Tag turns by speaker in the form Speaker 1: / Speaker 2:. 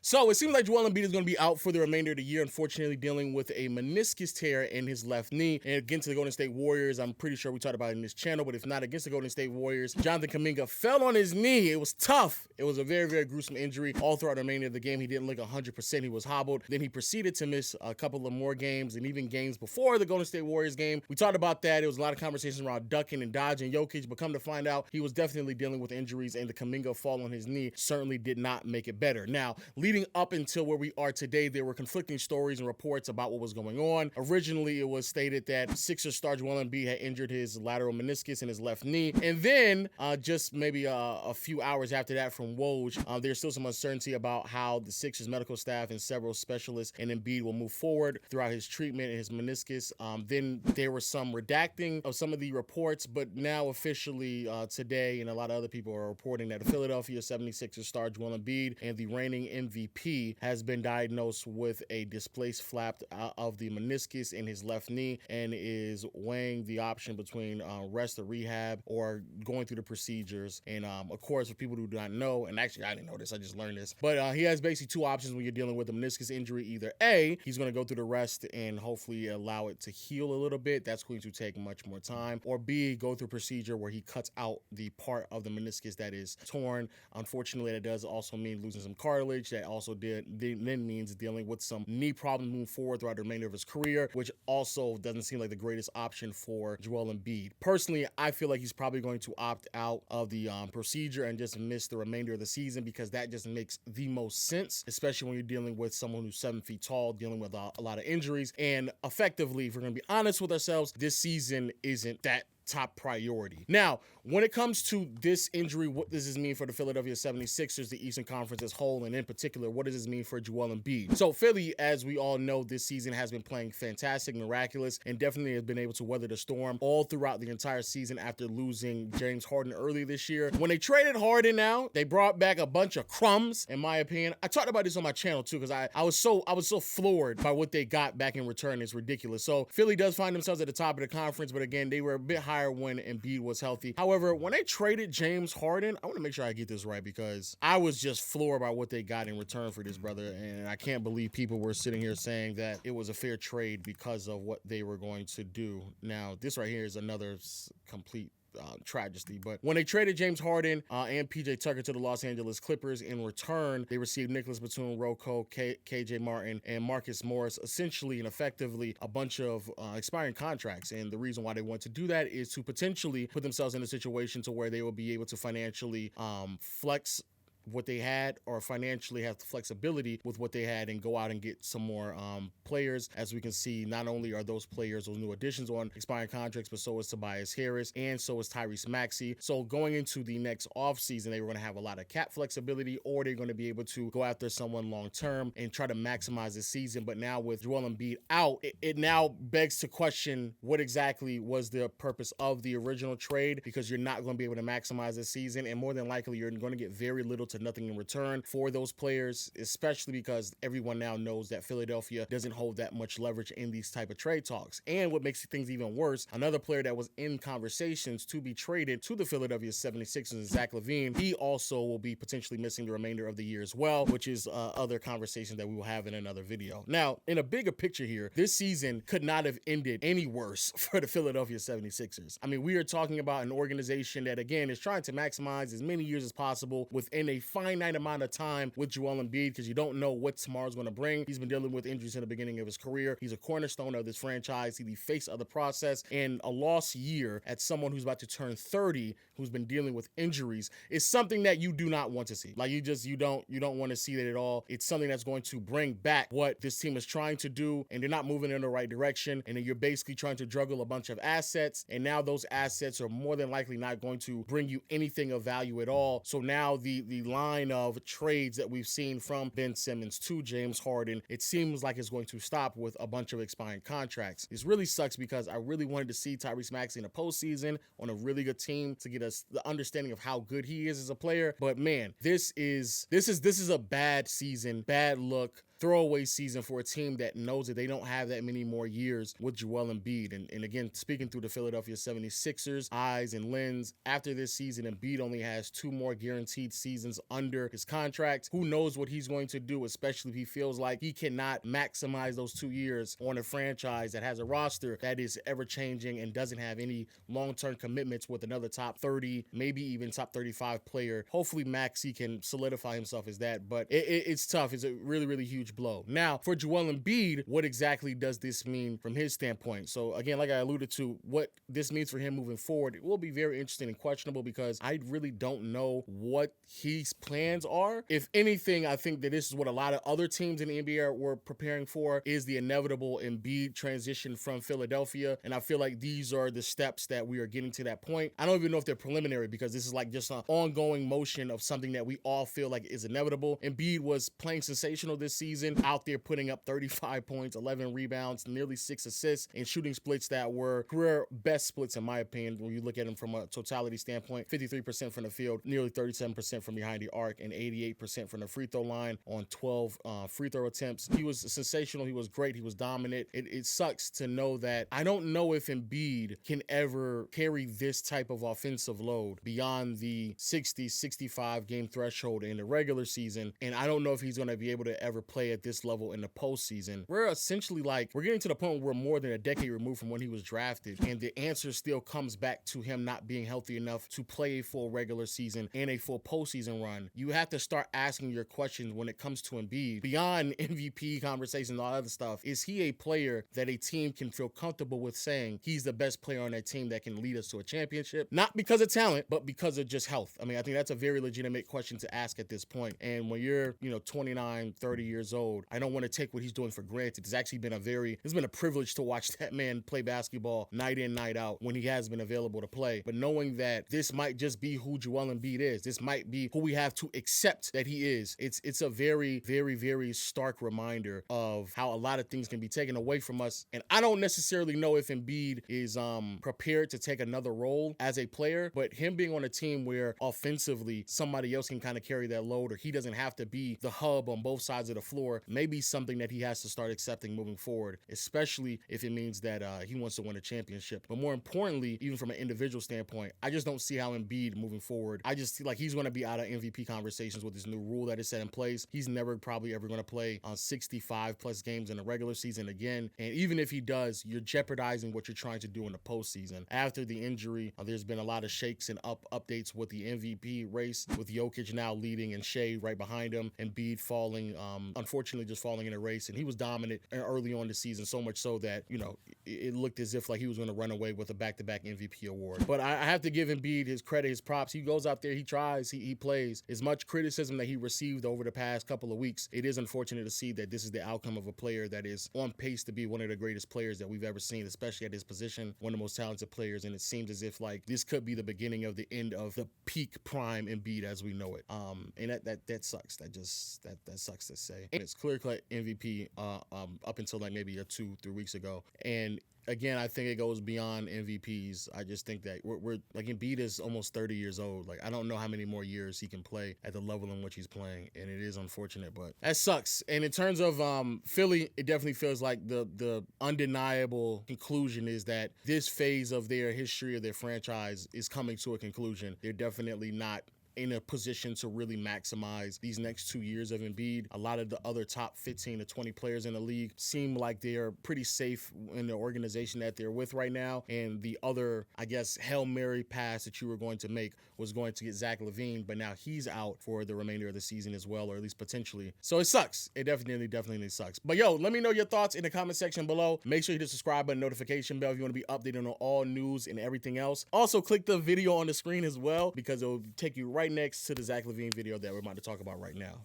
Speaker 1: So it seems like Joel Embiid is going to be out for the remainder of the year, unfortunately dealing with a meniscus tear in his left knee. And against the Golden State Warriors, I'm pretty sure we talked about it in this channel, but if not, against the Golden State Warriors, Jonathan Kuminga fell on his knee. It was tough. It was a very, very gruesome injury. All throughout the remainder of the game, he didn't look 100%. He was hobbled. Then he proceeded to miss a couple of more games and even games before the Golden State Warriors game. We talked about that. It was a lot of conversations around ducking and dodging Jokic, but come to find out, he was definitely dealing with injuries, and the Kuminga fall on his knee certainly did not make it better. Now, leading up until where we are today, there were conflicting stories and reports about what was going on. Originally, it was stated that Sixers star Joel Embiid had injured his lateral meniscus in his left knee, and then just maybe a few hours after that from Woj, there's still some uncertainty about how the Sixers medical staff and several specialists and Embiid will move forward throughout his treatment and his meniscus. Then there was some redacting of some of the reports, but now officially today, and a lot of other people are reporting that the Philadelphia 76ers star Joel Embiid and the reigning MVP has been diagnosed with a displaced flap of the meniscus in his left knee and is weighing the option between rest or rehab or going through the procedures. And of course, for people who do not know, and actually I didn't know this, I just learned this, but he has basically two options when you're dealing with a meniscus injury. Either A, he's going to go through the rest and hopefully allow it to heal a little bit. That's going to take much more time. Or B, go through a procedure where he cuts out the part of the meniscus that is torn. Unfortunately, that does also mean losing some cartilage. That also then means dealing with some knee problems moving forward throughout the remainder of his career, which also doesn't seem like the greatest option for Joel Embiid. Personally, I feel like he's probably going to opt out of the procedure and just miss the remainder of the season, because that just makes the most sense, especially when you're dealing with someone who's 7 feet tall, dealing with a lot of injuries. And effectively, if we're going to be honest with ourselves, this season isn't that top priority. Now, when it comes to this injury, what does this mean for the Philadelphia 76ers, the Eastern Conference as a whole, and in particular, what does this mean for Joel Embiid? So Philly, as we all know, this season has been playing fantastic, miraculous, and definitely has been able to weather the storm all throughout the entire season after losing James Harden early this year. When they traded Harden out, they brought back a bunch of crumbs, in my opinion. I talked about this on my channel too, because I was so floored by what they got back in return. It's ridiculous. So Philly does find themselves at the top of the conference, but again, they were a bit higher when Embiid was healthy. However, when they traded James Harden, I want to make sure I get this right, because I was just floored by what they got in return for this brother, and I can't believe people were sitting here saying that it was a fair trade because of what they were going to do. Now, this right here is another complete tragedy. But when they traded James Harden and PJ Tucker to the Los Angeles Clippers, in return, they received Nicholas Batum, Rocco, KJ Martin, and Marcus Morris, essentially and effectively a bunch of expiring contracts. And the reason why they want to do that is to potentially put themselves in a situation to where they will be able to financially flex what they had, or financially have the flexibility with what they had, and go out and get some more players. As we can see, not only are those players, those new additions, on expiring contracts, but so is Tobias Harris, and so is Tyrese Maxey. So going into the next offseason, they were going to have a lot of cap flexibility, or they're going to be able to go after someone long-term and try to maximize the season. But now with Joel Embiid out, it now begs to question what exactly was the purpose of the original trade, because you're not going to be able to maximize the season, and more than likely, you're going to get very little to nothing in return for those players, especially because everyone now knows that Philadelphia doesn't hold that much leverage in these type of trade talks. And what makes things even worse, another player that was in conversations to be traded to the Philadelphia 76ers, Zach LaVine, he also will be potentially missing the remainder of the year as well, which is other conversation that we will have in another video. Now, in a bigger picture here, this season could not have ended any worse for the Philadelphia 76ers. I mean, we are talking about an organization that, again, is trying to maximize as many years as possible within a finite amount of time with Joel Embiid, because you don't know what tomorrow's going to bring. He's been dealing with injuries in the beginning of his career. He's a cornerstone of this franchise. He's the face of the process, and a lost year at someone who's about to turn 30, who's been dealing with injuries, is something that you do not want to see. Like, you don't want to see that at all. It's something that's going to bring back what this team is trying to do, and they're not moving in the right direction, and then you're basically trying to juggle a bunch of assets, and now those assets are more than likely not going to bring you anything of value at all. So now the line of trades that we've seen from Ben Simmons to James Harden, it seems like it's going to stop with a bunch of expiring contracts. This really sucks, because I really wanted to see Tyrese Maxey in the postseason on a really good team to get us the understanding of how good he is as a player. But man, this is a bad season, bad look throwaway season for a team that knows that they don't have that many more years with Joel Embiid. And again, speaking through the Philadelphia 76ers eyes and lens, after this season, Embiid only has 2 more guaranteed seasons under his contract. Who knows what he's going to do, especially if he feels like he cannot maximize those 2 years on a franchise that has a roster that is ever changing and doesn't have any long-term commitments with another top 30, maybe even top 35 player. Hopefully Maxey can solidify himself as that, but it's tough. It's a really, really huge blow. Now, for Joel Embiid, what exactly does this mean from his standpoint? So again, like I alluded to, what this means for him moving forward, it will be very interesting and questionable because I really don't know what his plans are. If anything, I think that this is what a lot of other teams in the NBA were preparing for, is the inevitable Embiid transition from Philadelphia. And I feel like these are the steps that we are getting to that point. I don't even know if they're preliminary because this is like just an ongoing motion of something that we all feel like is inevitable. Embiid was playing sensational this season, out there putting up 35 points, 11 rebounds, nearly 6 assists, and shooting splits that were career best splits in my opinion when you look at them from a totality standpoint. 53% from the field, nearly 37% from behind the arc, and 88% from the free throw line on 12 free throw attempts. He was sensational. He was great. He was dominant. It sucks to know that I don't know if Embiid can ever carry this type of offensive load beyond the 60, 65 game threshold in the regular season. And I don't know if he's going to be able to ever play at this level in the postseason. We're essentially like, we're getting to the point where we're more than a decade removed from when he was drafted. And the answer still comes back to him not being healthy enough to play a full regular season and a full postseason run. You have to start asking your questions when it comes to Embiid. Beyond MVP conversations and all other stuff, is he a player that a team can feel comfortable with saying he's the best player on that team that can lead us to a championship? Not because of talent, but because of just health. I mean, I think that's a very legitimate question to ask at this point. And when you're, 29, 30 years old, I don't want to take what he's doing for granted. It's been a privilege to watch that man play basketball night in, night out when he has been available to play. But knowing that this might just be who Joel Embiid is, this might be who we have to accept that he is. It's a very, very, very stark reminder of how a lot of things can be taken away from us. And I don't necessarily know if Embiid is prepared to take another role as a player, but him being on a team where offensively somebody else can kind of carry that load, or he doesn't have to be the hub on both sides of the floor, may be something that he has to start accepting moving forward, especially if it means that he wants to win a championship. But more importantly, even from an individual standpoint, I just don't see how Embiid moving forward, I just feel like he's going to be out of MVP conversations with this new rule that is set in place. He's never probably ever going to play on 65 plus games in the regular season again. And even if he does, you're jeopardizing what you're trying to do in the postseason. After the injury, there's been a lot of shakes and updates with the MVP race, with Jokic now leading and Shea right behind him, and Embiid falling, unfortunately just falling in a race. And he was dominant early on the season, so much so that, it looked as if like he was going to run away with a back-to-back MVP award. But I have to give Embiid his credit, his props. He goes out there, he tries, he plays. As much criticism that he received over the past couple of weeks, it is unfortunate to see that this is the outcome of a player that is on pace to be one of the greatest players that we've ever seen, especially at his position, one of the most talented players. And it seems as if like this could be the beginning of the end of the peak prime Embiid as we know it. And that sucks. That sucks to say. And it's clear-cut MVP up until like maybe 2-3 weeks ago. And again, I think it goes beyond MVPs. I just think that we're like, Embiid is almost 30 years old. Like, I don't know how many more years he can play at the level in which he's playing, and it is unfortunate, but that sucks. And in terms of Philly, it definitely feels like the undeniable conclusion is that this phase of their history of their franchise is coming to a conclusion. They're definitely not in a position to really maximize these next 2 years of Embiid. A lot of the other top 15 to 20 players in the league seem like they're pretty safe in the organization that they're with right now. And the other, I guess, Hail Mary pass that you were going to make was going to get Zach LaVine, but now he's out for the remainder of the season as well, or at least potentially. So it sucks. It definitely sucks. But yo, let me know your thoughts in the comment section below. Make sure you hit the subscribe button, notification bell if you want to be updated on all news and everything else. Also, click the video on the screen as well, because it will take you right next to the Zach LaVine video that we're about to talk about right now.